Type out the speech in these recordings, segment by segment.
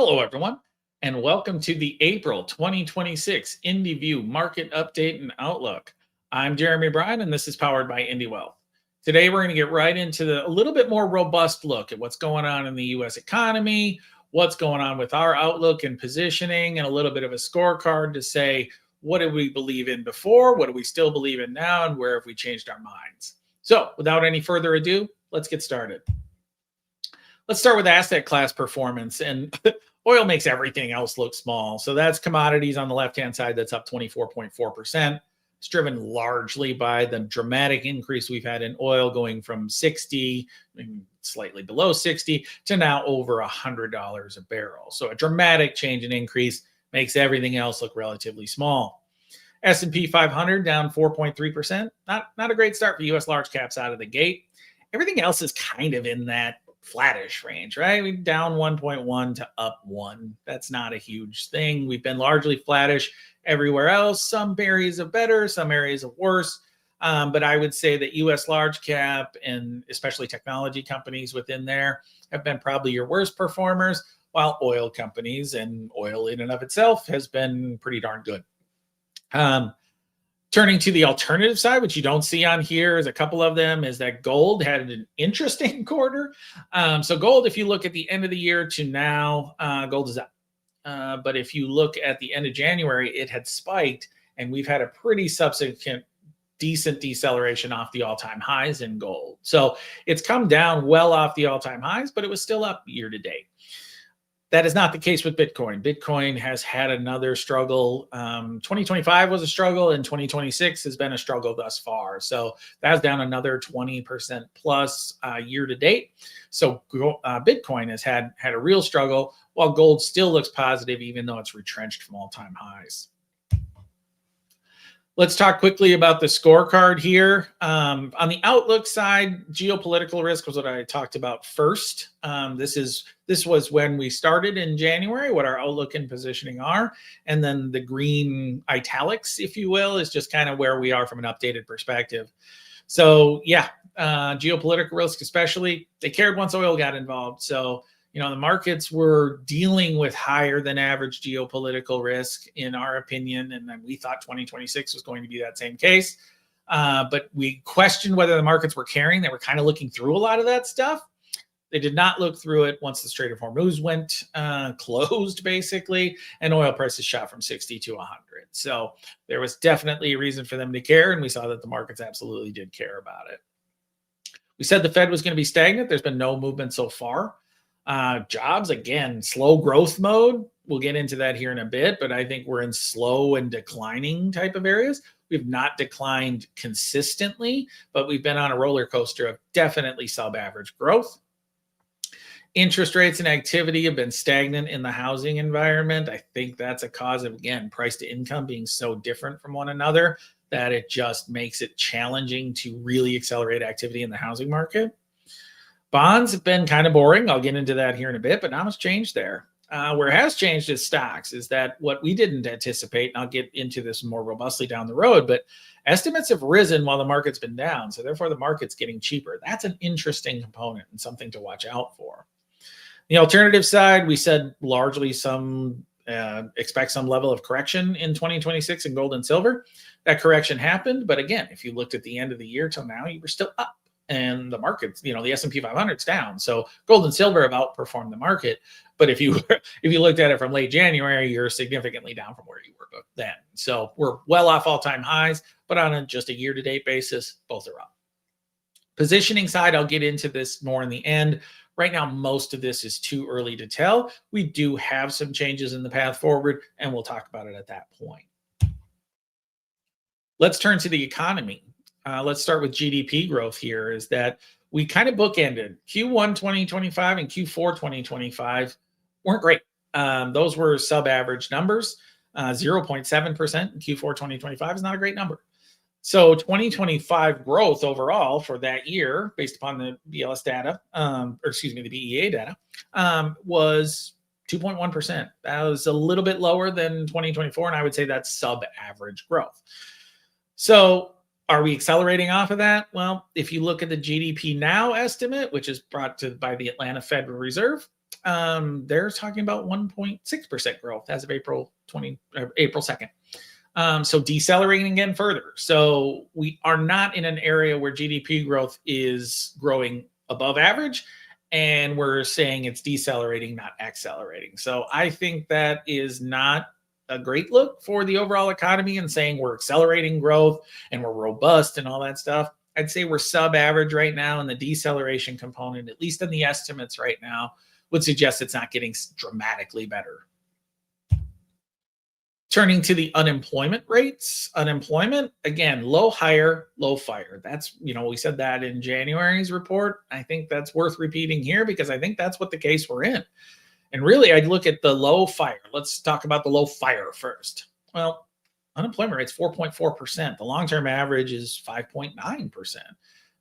Hello, everyone, and welcome to the April 2026 IndiView Market Update and Outlook. I'm Jeremy Bryan, and this is powered by IndiWealth. Today, we're going to get right into a little bit more robust look at what's going on in the U.S. economy, what's going on with our outlook and positioning, and a little bit of a scorecard to say, what did we believe in before? What do we still believe in now? And where have we changed our minds? So without any further ado, let's get started. Let's start with asset class performance, and oil makes everything else look small. So that's commodities on the left-hand side, that's up 24.4%. It's driven largely by the dramatic increase we've had in oil going from 60, slightly below 60, to now over $100 a barrel. So a dramatic change in increase makes everything else look relatively small. S&P 500 down 4.3%. Not a great start for U.S. large caps out of the gate. Everything else is kind of in that flattish range, right? We down 1.1 to up 1. That's not a huge thing. We've been largely flattish everywhere else. Some areas of better, some areas of worse. But I would say that U.S. large cap and especially technology companies within there have been probably your worst performers, while oil companies and oil in and of itself has been pretty darn good. Turning to the alternative side, which you don't see on here, is a couple of them, is that gold had an interesting quarter. So gold, if you look at the end of the year to now, gold is up. But if you look at the end of January, it had spiked, and we've had a pretty subsequent decent deceleration off the all-time highs in gold. So it's come down well off the all-time highs, but it was still up year to date. That is not the case with Bitcoin. Bitcoin has had another struggle. 2025 was a struggle, and 2026 has been a struggle thus far. So that's down another 20% plus year to date. So Bitcoin has had a real struggle, while gold still looks positive, even though it's retrenched from all-time highs. Let's talk quickly about the scorecard here. On the outlook side, geopolitical risk was what I talked about first. This was when we started in January, what our outlook and positioning are. And then the green italics, if you will, is just kind of where we are from an updated perspective. So yeah, geopolitical risk especially, they cared once oil got involved. So the markets were dealing with higher than average geopolitical risk, in our opinion, and then we thought 2026 was going to be that same case. But we questioned whether the markets were caring. They were kind of looking through a lot of that stuff. They did not look through it once the Strait of Hormuz went closed, basically, and oil prices shot from 60 to 100. So there was definitely a reason for them to care, and we saw that the markets absolutely did care about it. We said the Fed was going to be stagnant. There's been no movement so far. Jobs, again, slow growth mode. We'll get into that here in a bit, but I think we're in slow and declining type of areas. We've not declined consistently, but we've been on a roller coaster of definitely sub-average growth. Interest rates and activity have been stagnant in the housing environment. I think that's a cause of, again, price to income being so different from one another that it just makes it challenging to really accelerate activity in the housing market. Bonds have been kind of boring. I'll get into that here in a bit, but not much change there. Where it has changed is stocks, is that what we didn't anticipate, and I'll get into this more robustly down the road, but estimates have risen while the market's been down. So therefore the market's getting cheaper. That's an interesting component and something to watch out for. The alternative side, we said largely expect some level of correction in 2026 in gold and silver. That correction happened. But again, if you looked at the end of the year till now, you were still up. And the markets, the S&P 500's down. So gold and silver have outperformed the market. But if you looked at it from late January, you're significantly down from where you were then. So we're well off all-time highs, but on just a year-to-date basis, both are up. Positioning side, I'll get into this more in the end. Right now, most of this is too early to tell. We do have some changes in the path forward, and we'll talk about it at that point. Let's turn to the economy. Let's start with GDP growth here, is that we kind of bookended. Q1 2025 and Q4 2025 weren't great. Those were sub-average numbers. 0.7% in Q4 2025 is not a great number. So 2025 growth overall for that year, based upon the BLS data, the BEA data, was 2.1%. That was a little bit lower than 2024, and I would say that's sub-average growth. So are we accelerating off of that? Well, if you look at the GDP Now estimate, which is brought to by the Atlanta Federal Reserve, they're talking about 1.6% growth as of April 2nd. So decelerating again further. So we are not in an area where GDP growth is growing above average, and we're saying it's decelerating, not accelerating. So I think that is not a great look for the overall economy, and saying we're accelerating growth and we're robust and all that stuff. I'd say we're sub-average right now, and the deceleration component, at least in the estimates right now, would suggest it's not getting dramatically better. Turning to the unemployment rates, unemployment, again, low, higher, low, fire. That's, we said that in January's report. I think that's worth repeating here because I think that's what the case we're in. And really, I'd look at the low fire. Let's talk about the low fire first. Well, unemployment rate's 4.4%. The long-term average is 5.9%.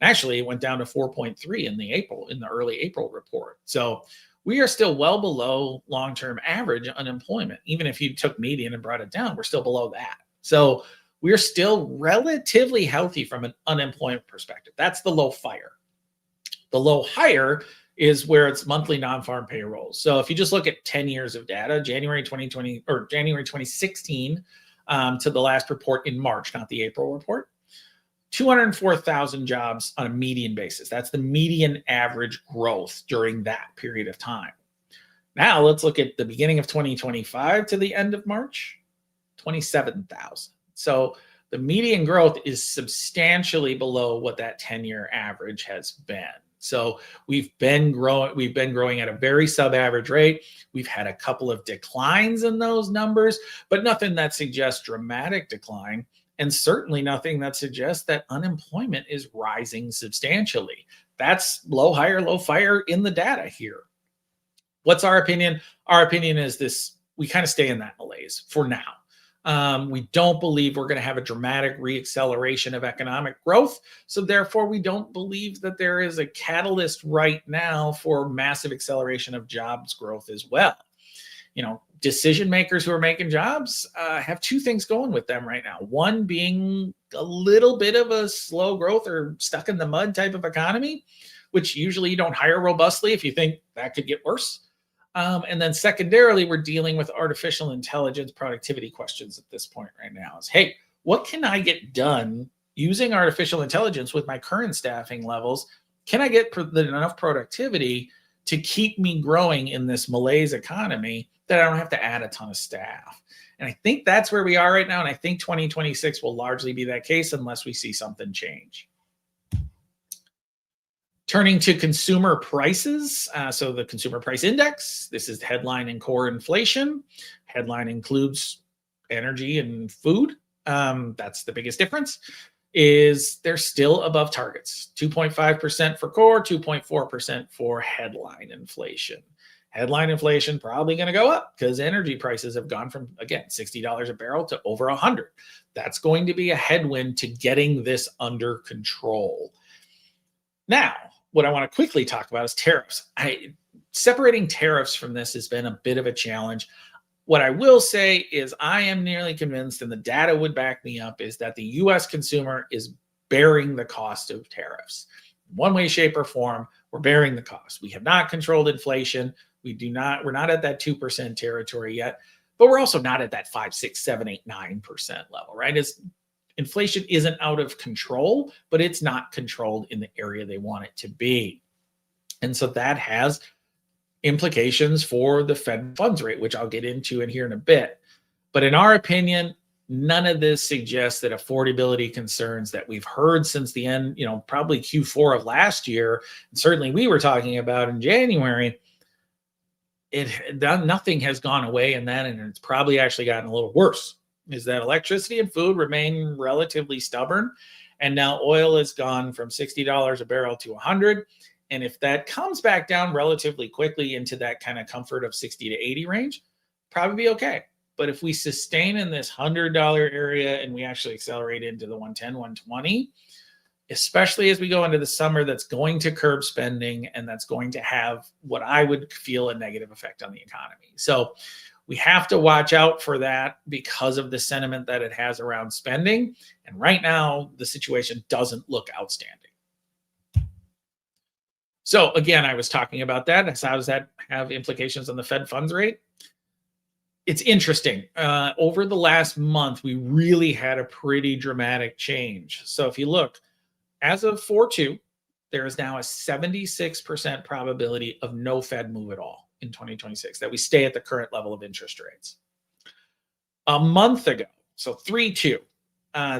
Actually, it went down to 4.3 in the early April report. So we are still well below long-term average unemployment. Even if you took median and brought it down, we're still below that. So we're still relatively healthy from an unemployment perspective. That's the low fire. The low higher is where it's monthly non-farm payrolls. So if you just look at 10 years of data, January 2020 or January 2016 to the last report in March, not the April report, 204,000 jobs on a median basis. That's the median average growth during that period of time. Now let's look at the beginning of 2025 to the end of March, 27,000. So the median growth is substantially below what that 10-year average has been. So we've been growing at a very sub-average rate. We've had a couple of declines in those numbers, but nothing that suggests dramatic decline. And certainly nothing that suggests that unemployment is rising substantially. That's low, higher, low, fire in the data here. What's our opinion? Our opinion is this: we kind of stay in that malaise for now. We don't believe we're going to have a dramatic reacceleration of economic growth. So therefore, we don't believe that there is a catalyst right now for massive acceleration of jobs growth as well. Decision makers who are making jobs have two things going with them right now. One being a little bit of a slow growth or stuck in the mud type of economy, which usually you don't hire robustly if you think that could get worse. And then secondarily, we're dealing with artificial intelligence productivity questions at this point right now. Is, hey, what can I get done using artificial intelligence with my current staffing levels? Can I get enough productivity to keep me growing in this malaise economy that I don't have to add a ton of staff? And I think that's where we are right now. And I think 2026 will largely be that case unless we see something change. Turning to consumer prices. So the consumer price index, this is the headline and core inflation. Headline includes energy and food. That's the biggest difference. Is they're still above targets. 2.5% for core, 2.4% for headline inflation. Headline inflation probably going to go up because energy prices have gone from, again, $60 a barrel to over $100. That's going to be a headwind to getting this under control. Now, what I want to quickly talk about is tariffs. Separating tariffs from this has been a bit of a challenge. What I will say is I am nearly convinced, and the data would back me up, is that the U.S. consumer is bearing the cost of tariffs. In one way, shape, or form, we're bearing the cost. We have not controlled inflation. We're not at that 2% territory yet, but we're also not at that 5, 6, 7, 8, 9% level, right? Inflation isn't out of control, but it's not controlled in the area they want it to be. And so that has implications for the Fed funds rate, which I'll get into in here in a bit. But in our opinion, none of this suggests that affordability concerns that we've heard since the end, probably Q4 of last year, and certainly we were talking about in January, nothing has gone away in that, and it's probably actually gotten a little worse. Is that electricity and food remain relatively stubborn, and now oil has gone from $60 a barrel to $100. And if that comes back down relatively quickly into that kind of comfort of 60 to 80 range, probably be okay. But if we sustain in this $100 area and we actually accelerate into the 110, 120, especially as we go into the summer, that's going to curb spending and that's going to have what I would feel a negative effect on the economy. So we have to watch out for that because of the sentiment that it has around spending. And right now, the situation doesn't look outstanding. So again, I was talking about that. How does that have implications on the Fed funds rate? It's interesting. Over the last month, we really had a pretty dramatic change. So if you look, as of 4/2, there is now a 76% probability of no Fed move at all in 2026, that we stay at the current level of interest rates. A month ago, so 3/2,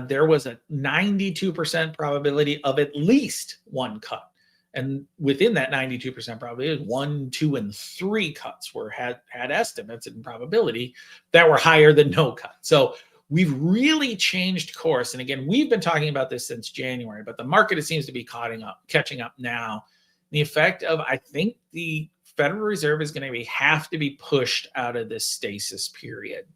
there was a 92% probability of at least one cut. And within that 92% probability, 1, 2, and 3 cuts had estimates and probability that were higher than no cut. So we've really changed course. And again, we've been talking about this since January, but the market seems to be catching up now. The effect of, I think, the Federal Reserve is going to have to be pushed out of this stasis period.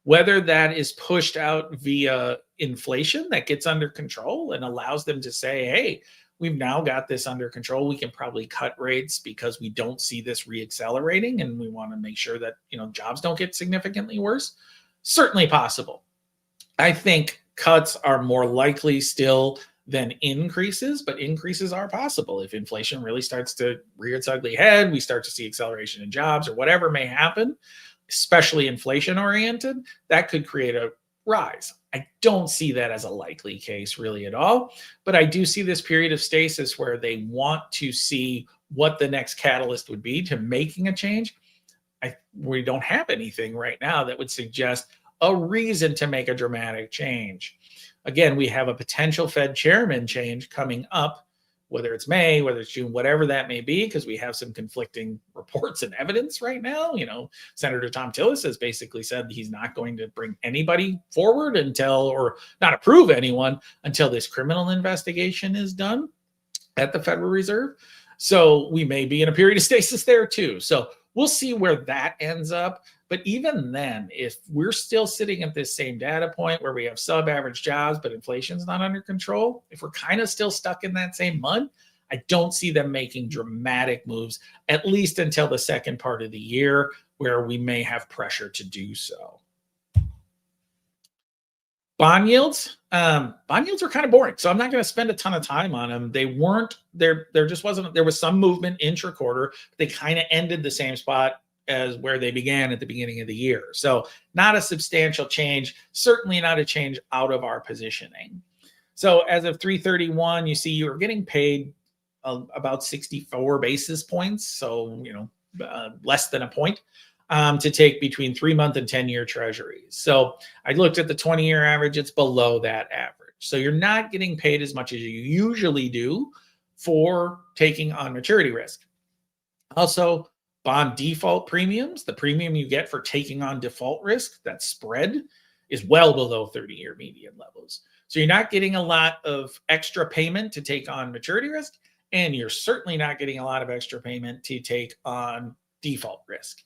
Whether that is pushed out via inflation that gets under control and allows them to say, hey, we've now got this under control. We can probably cut rates because we don't see this reaccelerating, and we want to make sure that jobs don't get significantly worse. Certainly possible. I think cuts are more likely still than increases, but increases are possible. If inflation really starts to rear its ugly head, we start to see acceleration in jobs or whatever may happen, especially inflation oriented, that could create a rise. I don't see that as a likely case really at all, but I do see this period of stasis where they want to see what the next catalyst would be to making a change. We don't have anything right now that would suggest a reason to make a dramatic change. Again, we have a potential Fed chairman change coming up, whether it's May, whether it's June, whatever that may be, because we have some conflicting reports and evidence right now. Senator Tom Tillis has basically said he's not going to bring anybody forward or not approve anyone until this criminal investigation is done at the Federal Reserve. So we may be in a period of stasis there too. So we'll see where that ends up. But even then, if we're still sitting at this same data point where we have sub-average jobs, but inflation's not under control, if we're kind of still stuck in that same mud, I don't see them making dramatic moves, at least until the second part of the year, where we may have pressure to do so. Bond yields are kind of boring, so I'm not going to spend a ton of time on them. There was some movement intra-quarter. They kind of ended the same spot as where they began at the beginning of the year. So not a substantial change, certainly not a change out of our positioning. So as of 3/31, you see you are getting paid about 64 basis points, so less than a point, to take between 3-month and 10-year treasuries. So I looked at the 20-year average, it's below that average. So you're not getting paid as much as you usually do for taking on maturity risk. Also, bond default premiums, the premium you get for taking on default risk, that spread is well below 30-year median levels. So you're not getting a lot of extra payment to take on maturity risk, and you're certainly not getting a lot of extra payment to take on default risk.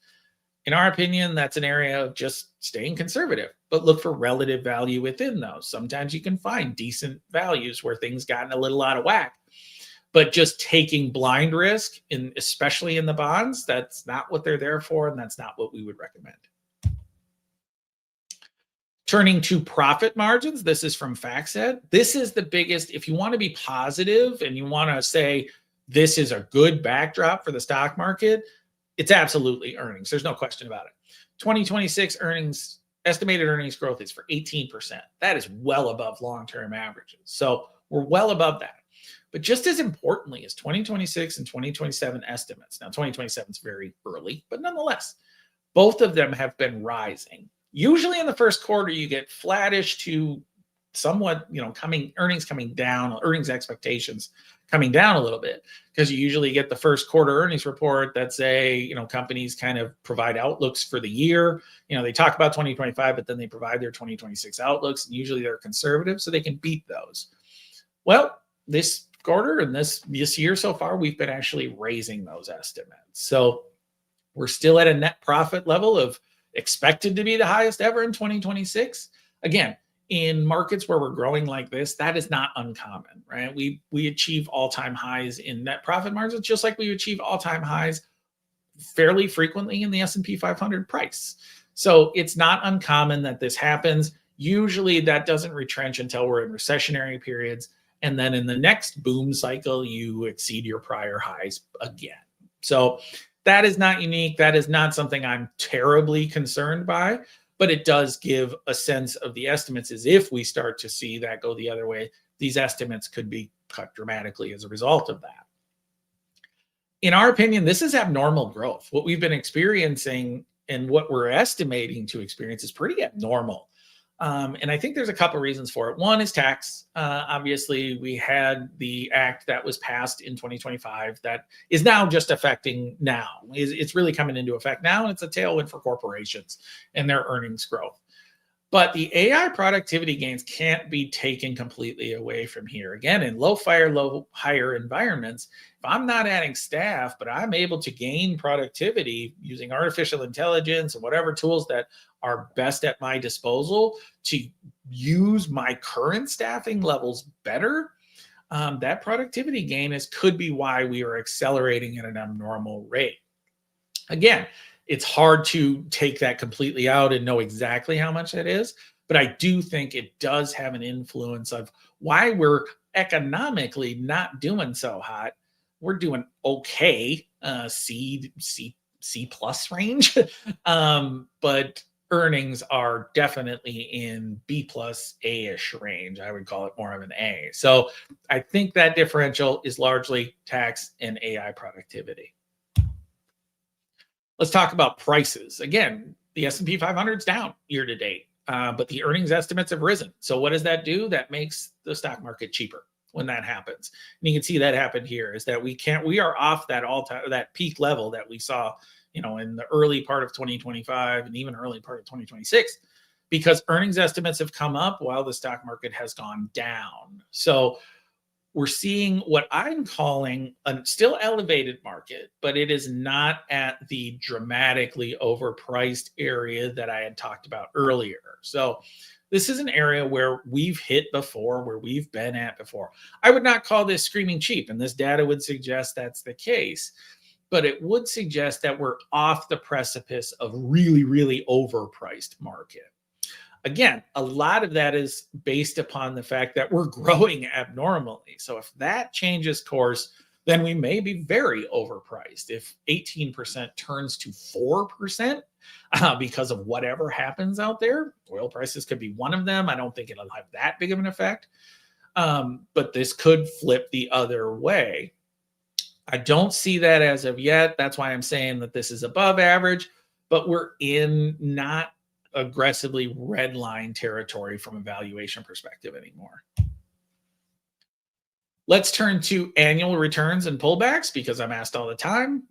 In our opinion, that's an area of just staying conservative, but look for relative value within those. Sometimes you can find decent values where things gotten a little out of whack. But just taking blind risk, especially in the bonds, that's not what they're there for, and that's not what we would recommend. Turning to profit margins, this is from FactSet. This is the biggest, if you want to be positive and you want to say this is a good backdrop for the stock market, it's absolutely earnings. There's no question about it. 2026 estimated earnings growth is for 18%. That is well above long-term averages. So we're well above that. But just as importantly as 2026 and 2027 estimates, now 2027 is very early, but nonetheless, both of them have been rising. Usually in the first quarter, you get flattish to somewhat, earnings coming down, earnings expectations coming down a little bit, because you usually get the first quarter earnings report that say, companies kind of provide outlooks for the year. They talk about 2025, but then they provide their 2026 outlooks, and usually they're conservative, so they can beat those. Well, this quarter and this year so far, we've been actually raising those estimates. So we're still at a net profit level of expected to be the highest ever in 2026. Again, in markets where we're growing like this, that is not uncommon, right? We achieve all-time highs in net profit margins, just like we achieve all-time highs fairly frequently in the S&P 500 price. So it's not uncommon that this happens. Usually that doesn't retrench until we're in recessionary periods. And then in the next boom cycle, you exceed your prior highs again. So that is not unique. That is not something I'm terribly concerned by, but it does give a sense of the estimates as if we start to see that go the other way. These estimates could be cut dramatically as a result of that. In our opinion, this is abnormal growth. What we've been experiencing and what we're estimating to experience is pretty abnormal. And I think there's a couple of reasons for it. One is tax. Obviously, we had the act that was passed in 2025 that is now just affecting now. It's really coming into effect now, and it's a tailwind for corporations and their earnings growth. But the AI productivity gains can't be taken completely away from here. Again, in low hire environments, if I'm not adding staff, but I'm able to gain productivity using artificial intelligence and whatever tools that are best at my disposal to use my current staffing levels better, that productivity gain could be why we are accelerating at an abnormal rate. Again, it's hard to take that completely out and know exactly how much that is, but I do think it does have an influence of why we're economically not doing so hot. We're doing okay, C plus range, but earnings are definitely in B plus A-ish range. I would call it more of an A. So I think that differential is largely tax and AI productivity. Let's talk about prices. Again, the S&P 500 is down year to date, but the earnings estimates have risen. So what does that do? That makes the stock market cheaper when that happens. And you can see that happen here is that we are off that peak level that we saw, in the early part of 2025 and even early part of 2026, because earnings estimates have come up while the stock market has gone down. So we're seeing what I'm calling a still elevated market, but it is not at the dramatically overpriced area that I had talked about earlier. So this is an area where we've hit before, where we've been at before. I would not call this screaming cheap, and this data would suggest that's the case, but it would suggest that we're off the precipice of really, really overpriced market. Again, a lot of that is based upon the fact that we're growing abnormally. So if that changes course, then we may be very overpriced. If 18% turns to 4% because of whatever happens out there, oil prices could be one of them. I don't think it'll have that big of an effect, but this could flip the other way. I don't see that as of yet. That's why I'm saying that this is above average, but we're in not aggressively red line territory from a valuation perspective anymore. Let's turn to annual returns and pullbacks, because I'm asked all the time,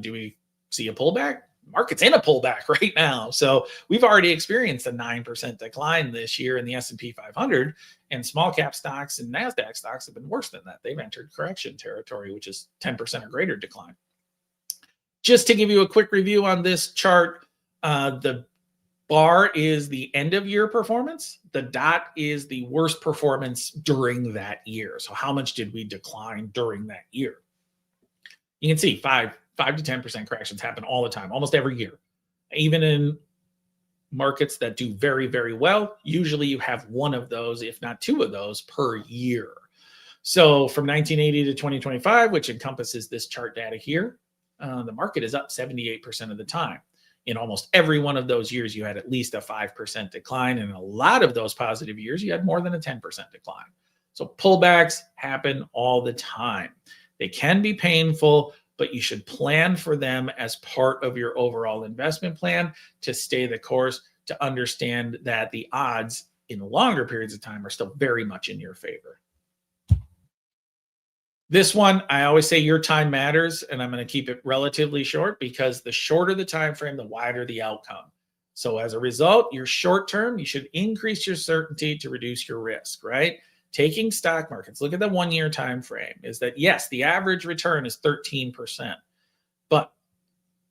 do we see a pullback? Market's in a pullback right now. So we've already experienced a 9% decline this year in the S&P 500, and small cap stocks and NASDAQ stocks have been worse than that. They've entered correction territory, which is 10% or greater decline. Just to give you a quick review on this chart, the bar is the end of year performance. The dot is the worst performance during that year. So how much did we decline during that year? You can see 5 to 10% corrections happen all the time, almost every year. Even in markets that do very, very well, usually you have one of those, if not two of those per year. So from 1980 to 2025, which encompasses this chart data here, the market is up 78% of the time. In almost every one of those years, you had at least a 5% decline. And in a lot of those positive years, you had more than a 10% decline. So pullbacks happen all the time. They can be painful, but you should plan for them as part of your overall investment plan to stay the course, to understand that the odds in longer periods of time are still very much in your favor. This one, I always say your time matters, and I'm going to keep it relatively short, because the shorter the time frame, the wider the outcome. So as a result, your short term, you should increase your certainty to reduce your risk, right? Taking stock markets, look at the 1 year time frame, is that yes, the average return is 13%, but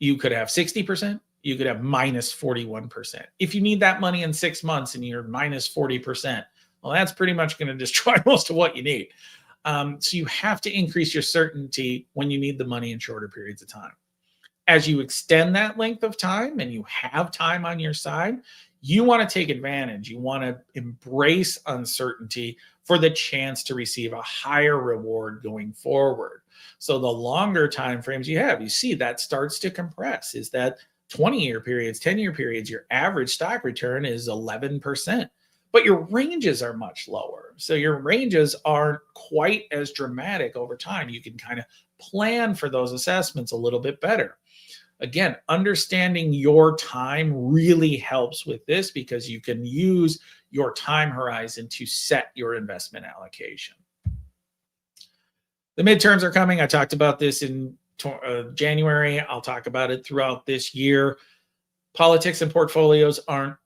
you could have 60%, you could have minus 41%. If you need that money in 6 months and you're minus 40%, well, that's pretty much going to destroy most of what you need. So you have to increase your certainty when you need the money in shorter periods of time. As you extend that length of time and you have time on your side, you want to take advantage. You want to embrace uncertainty for the chance to receive a higher reward going forward. So the longer time frames you have, you see that starts to compress. Is that 20-year periods, 10-year periods, your average stock return is 11%, but your ranges are much lower. So your ranges aren't quite as dramatic over time. You can kind of plan for those assessments a little bit better. Again, understanding your time really helps with this because you can use your time horizon to set your investment allocation. The midterms are coming. I talked about this in January. I'll talk about it throughout this year. Politics and portfolios aren't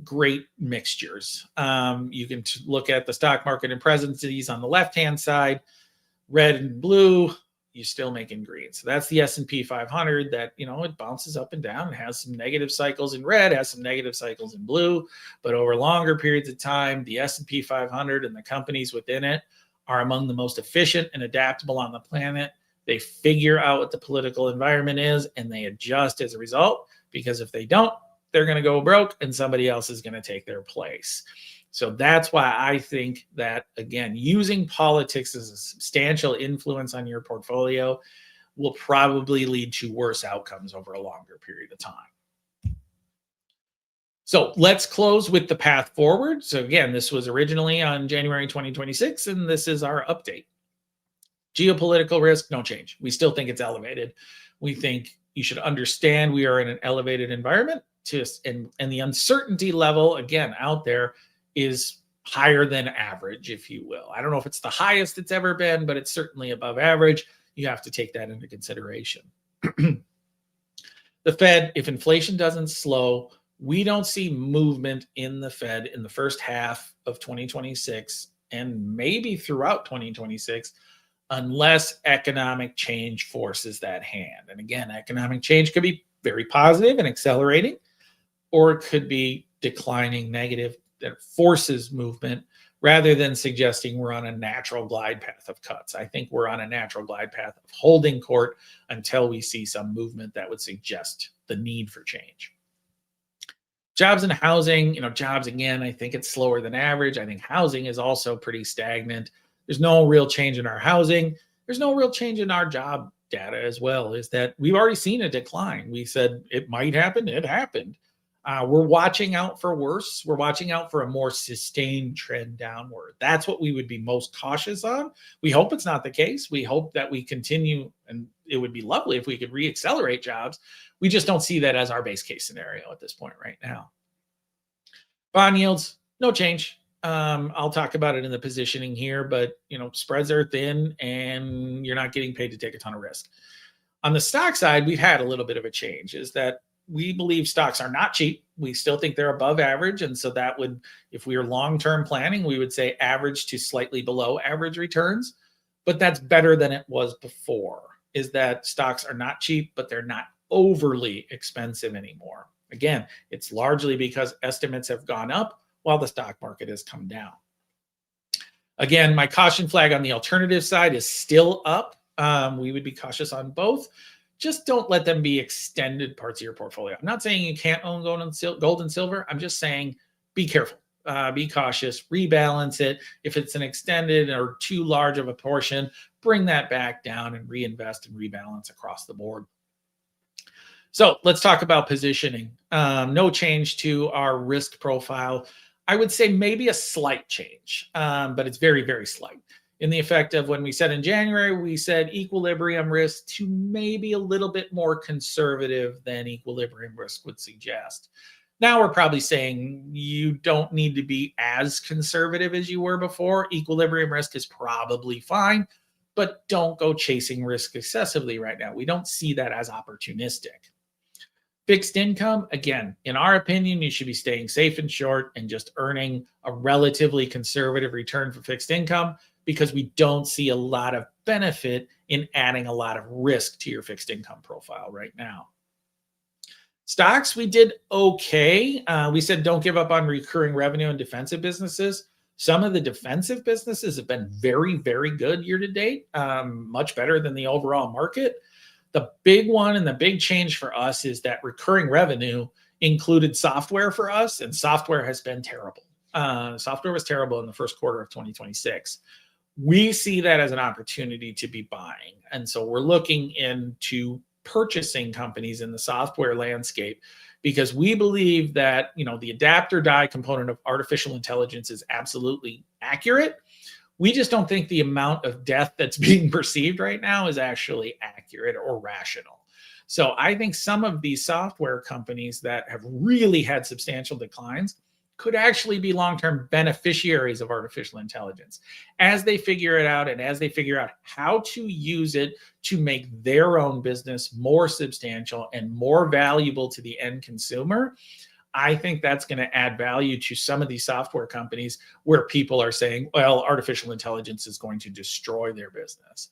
great mixtures. You can look at the stock market and presidencies on the left-hand side, red and blue. You're still making green. So that's the S&P 500 that, it bounces up and down. It has some negative cycles in red, has some negative cycles in blue, but over longer periods of time, the S&P 500 and the companies within it are among the most efficient and adaptable on the planet. They figure out what the political environment is and they adjust as a result, because if they don't, they're going to go broke and somebody else is going to take their place. So that's why I think that, again, using politics as a substantial influence on your portfolio will probably lead to worse outcomes over a longer period of time. So let's close with the path forward. So again, this was originally on January 2026, and this is our update. Geopolitical risk, no change. We still think it's elevated. We think you should understand we are in an elevated environment, and the uncertainty level, again, out there is higher than average, if you will. I don't know if it's the highest it's ever been, but it's certainly above average. You have to take that into consideration. The Fed, if inflation doesn't slow, we don't see movement in the Fed in the first half of 2026 and maybe throughout 2026 unless economic change forces that hand. And again, economic change could be very positive and accelerating, or it could be declining, negative, that forces movement rather than suggesting we're on a natural glide path of cuts. I think we're on a natural glide path of holding court until we see some movement that would suggest the need for change. Jobs and housing, jobs, again, I think it's slower than average. I think housing is also pretty stagnant. There's no real change in our housing. There's no real change in our job data as well, is that we've already seen a decline. We said it might happen. It happened. We're watching out for worse. We're watching out for a more sustained trend downward. That's what we would be most cautious on. We hope it's not the case. We hope that we continue, and it would be lovely if we could reaccelerate jobs. We just don't see that as our base case scenario at this point right now. Bond yields, no change. I'll talk about it in the positioning here, but spreads are thin and you're not getting paid to take a ton of risk. On the stock side, we've had a little bit of a change, is that we believe stocks are not cheap. We still think they're above average. And so that would, if we were long-term planning, we would say average to slightly below average returns, but that's better than it was before, is that stocks are not cheap, but they're not overly expensive anymore. Again, it's largely because estimates have gone up while the stock market has come down. Again, my caution flag on the alternative side is still up. We would be cautious on both. Just don't let them be extended parts of your portfolio. I'm not saying you can't own gold and silver. I'm just saying be careful, be cautious, rebalance it. If it's an extended or too large of a portion, bring that back down and reinvest and rebalance across the board. So let's talk about positioning. No change to our risk profile. I would say maybe a slight change, but it's very, very slight. In the effect of when we said in January, we said equilibrium risk to maybe a little bit more conservative than equilibrium risk would suggest. Now we're probably saying you don't need to be as conservative as you were before. Equilibrium risk is probably fine, but don't go chasing risk excessively right now. We don't see that as opportunistic. Fixed income, again, in our opinion, you should be staying safe and short and just earning a relatively conservative return for fixed income, because we don't see a lot of benefit in adding a lot of risk to your fixed income profile right now. Stocks, we did okay. We said don't give up on recurring revenue and defensive businesses. Some of the defensive businesses have been very, very good year to date, much better than the overall market. The big one and the big change for us is that recurring revenue included software for us, and software has been terrible. Software was terrible in the first quarter of 2026. We see that as an opportunity to be buying. And so we're looking into purchasing companies in the software landscape because we believe that, the adapt or die component of artificial intelligence is absolutely accurate. We just don't think the amount of death that's being perceived right now is actually accurate or rational. So I think some of these software companies that have really had substantial declines could actually be long-term beneficiaries of artificial intelligence as they figure it out and as they figure out how to use it to make their own business more substantial and more valuable to the end consumer. I think that's going to add value to some of these software companies where people are saying, well, artificial intelligence is going to destroy their business.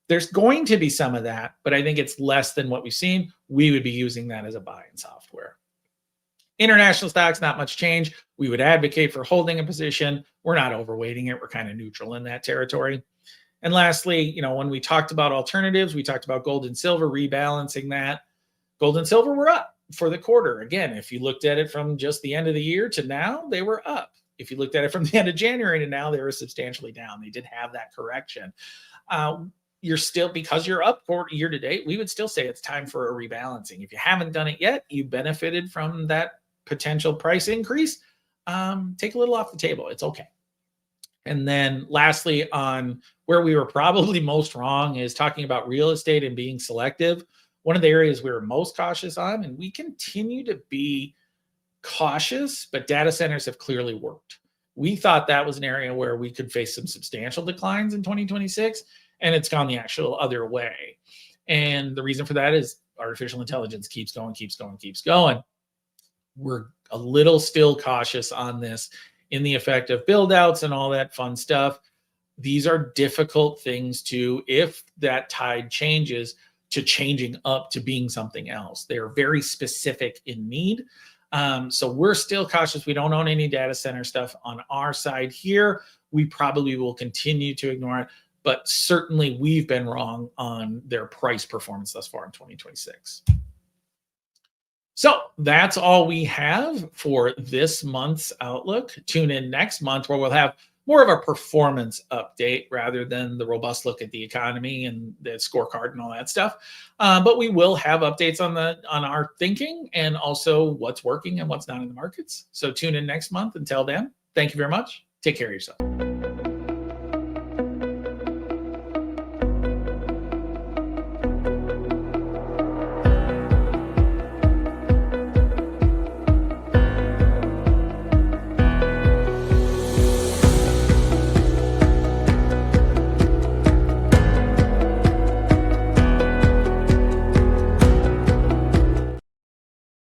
There's going to be some of that, but I think it's less than what we've seen. We would be using that as a buy in software. International stocks, not much change. We would advocate for holding a position. We're not overweighting it. We're kind of neutral in that territory. And lastly, when we talked about alternatives, we talked about gold and silver, rebalancing that. Gold and silver were up for the quarter. Again, if you looked at it from just the end of the year to now, they were up. If you looked at it from the end of January to now, they were substantially down. They did have that correction. You're still, because you're up for year to date, we would still say it's time for a rebalancing. If you haven't done it yet, you benefited from that potential price increase. Take a little off the table. It's okay. And then lastly, on where we were probably most wrong is talking about real estate and being selective. One of the areas we were most cautious on, and we continue to be cautious, but data centers have clearly worked. We thought that was an area where we could face some substantial declines in 2026, and it's gone the actual other way. And the reason for that is artificial intelligence keeps going. We're a little still cautious on this in the effect of build outs and all that fun stuff. These are difficult things to, if that tide changes, to changing up to being something else. They're very specific in need. So we're still cautious. We don't own any data center stuff on our side here. We probably will continue to ignore it, but certainly we've been wrong on their price performance thus far in 2026. So that's all we have for this month's outlook. Tune in next month where we'll have more of a performance update rather than the robust look at the economy and the scorecard and all that stuff. But we will have updates on our thinking and also what's working and what's not in the markets. So tune in next month. Until then, thank you very much. Take care of yourself.